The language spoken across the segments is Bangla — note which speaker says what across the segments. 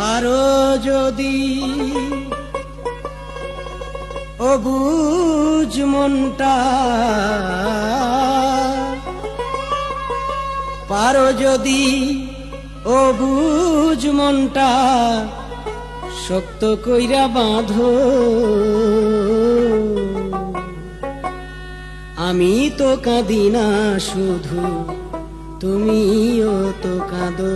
Speaker 1: পারো যদি অবুঝ মনটা, পারো যদি অবুঝ মনটা শক্ত কইরা বাঁধো। আমি তো কাঁদি না শুধু, তুমিও তো কাঁদো।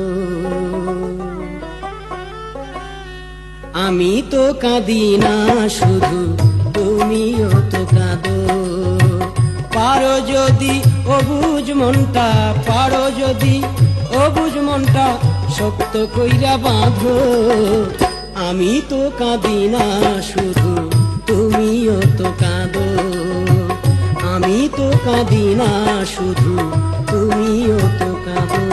Speaker 1: আমি তো কাঁদি না শুধু, তুমিও তো কাঁদো। পারো যদি অবুঝ মনটা, পারো যদি অবুঝ মনটা শক্ত কইরা বাঁধো। আমি তো কাঁদি না শুধু, তুমিও তো কাঁদো। আমি তো কাঁদি না শুধু, তুমিও তো কাঁদো।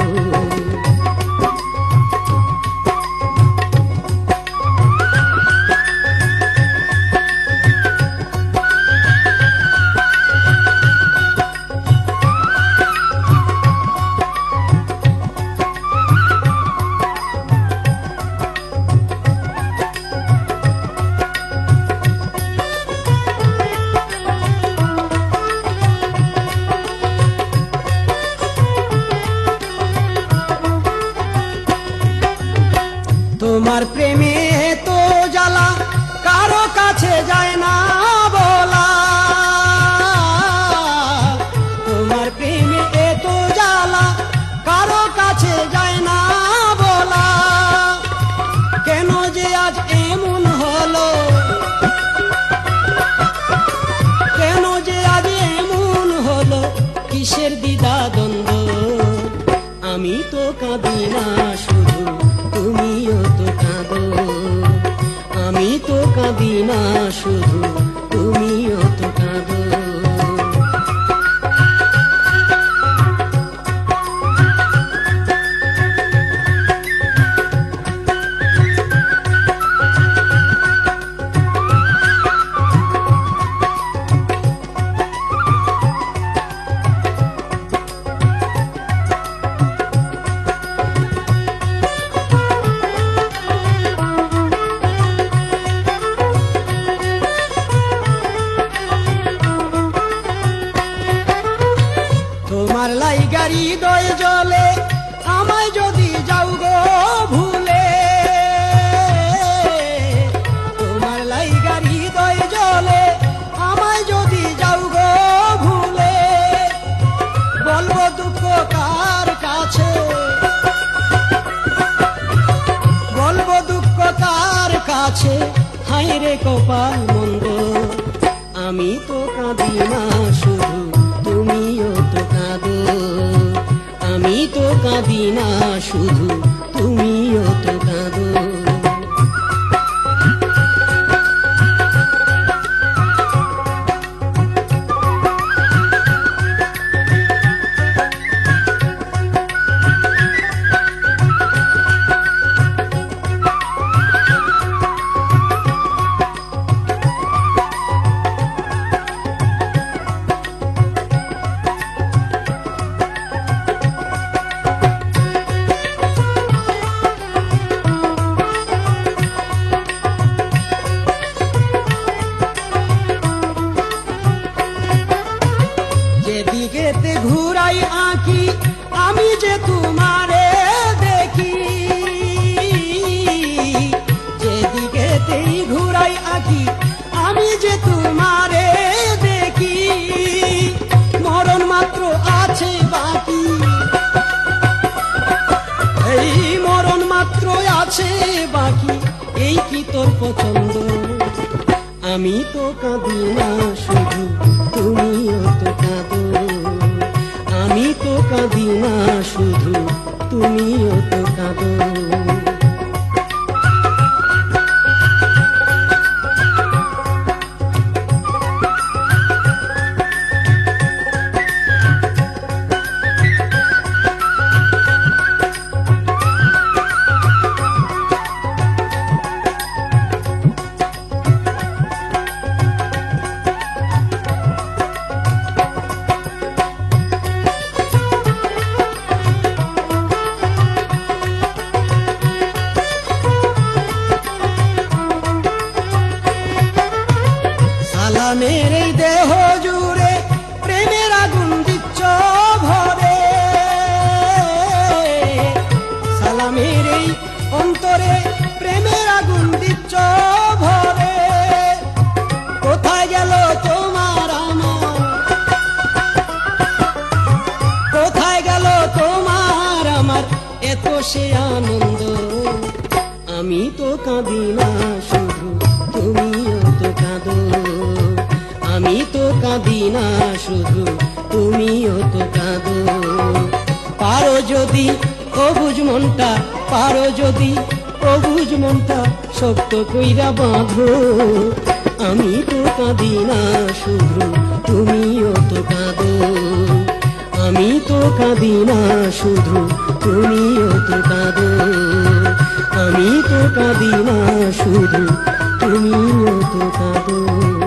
Speaker 1: তোমার প্রেমে তো জ্বালা কারো কাছে যায় না বলা। তোমার প্রেমে তো জ্বালা কারো কাছে যায় না বলা। কেন যে আজ এমন হলো, কেন যে আজ এমন হলো, কিসের দ্বিধা দ্বন্দ্ব। আমি তো কাঁদি না শুধু, তুমিও তো কাঁদো। আমি তো কাঁদি না শুধু, তুমিও তো কাঁদো। তোমার লাইগা হৃদয় জ্বলে, আমায় যদি যাও গো ভুলে। তোমার লাইগা হৃদয় জ্বলে, আমায় যদি যাও গো ভুলে। বলবো দুঃখ কার কাছে, বলবো দুঃখ কার কাছে, হায় রে কপাল মন্দ। আমি তো কাঁদি না শুধু, তুমিও তো কাঁদো। আমি তো কাঁদি না শুধু, তুমিও তো কাঁদো। যেদিকেতে ঘুরাই আঁকি আমি যে তোমারে দেখি। যেদিকেতেই ঘুরাই আঁকি আমি যে তোমারে দেখি। মরণ মাত্র আছে বাকি, এই মরণ মাত্র আছে বাকি, এই কি তোর পছন্দ। আমি তো কাঁদি না শুধু, তুমিও তো কাঁদো। আমি তো কাঁদি না শুধু, তুমিও তো কাঁদো। আমি তো কাঁদি না শুধু তুমিও তো কাঁদো আমি তো কাঁদি না শুধু তুমিও তো কাঁদো পারো যদি অবুঝ মনটা পারো যদি অবুঝ মনটা শক্ত কইরা বাঁধো আমি তো কাঁদি না শুধু তুমিও তো কাঁদো আমি তো কাঁদি না শুধু তুমিও তো কাঁদো আমি তো কাঁদি না শুধু তুমিও তো কাঁদো